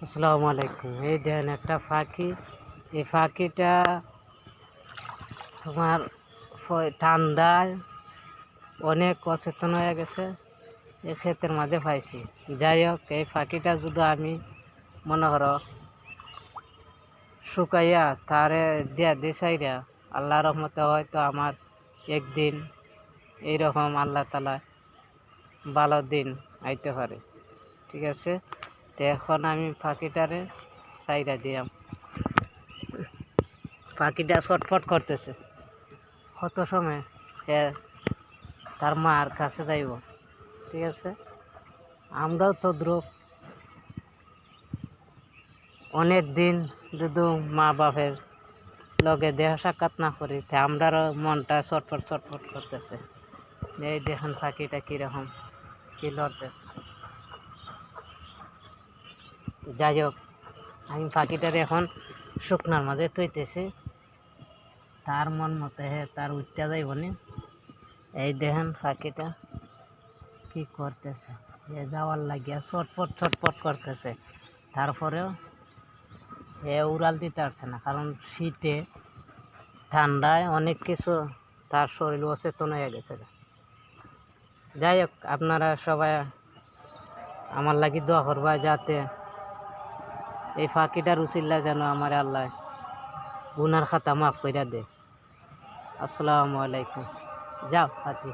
আসসালামু আলাইকুম। এই দেখেন একটা পাখি। এই পাখিটা তোমার ঠান্ডায় অনেক অচেতন হয়ে গেছে। এই ক্ষেতের মাঝে পাইছি। যাই হোক, এই পাখিটা যদি আমি মনে করো শুকাইয়া তারে দিয়া দিছাইরা, আল্লাহ রহমতে হয়তো আমার একদিন এইরকম আল্লাহ তালা ভালো দিন আইতে পারে। ঠিক আছে, তো এখন আমি পাখিটারে সাইরা দিয়াম। পাখিটা ছটফট করতেছে, কত সময় সে তার মার কাছে যাইব। ঠিক আছে, আমরাও তো দ্রুপ অনেক দিন যদি মা বাপের লগে দেহ সাক্ষাৎ না করি, তা আমরারও মনটা ছটফট ছটফট করতেছে। এই দেখেন পাখিটা কীরকম কি লড়তেছে। যাই হোক, আমি পাখিটার এখন শুকনার মাঝে তৈতেছি, তার মন মতো হে তার উঠতে যাইব নি। এই দেখেন পাখিটা কি করতেছে, এ যাওয়ার লাগিয়া ছটফট ছটফট করতেছে। তারপরেও এ উড়াল দিতে পারছে না, কারণ শীতে ঠান্ডায় অনেক কিছু তার শরীর অচেতন হয়ে গেছে। যাই হোক, আপনারা সবাই আমার লাগি দোয়া করবা, যাতে এই পাখিটার উচিল্লা যেন আমার আল্লাহ গুনার খাতা মাফ কইরা দে। আসসালামু আলাইকুম। যাও পাখি।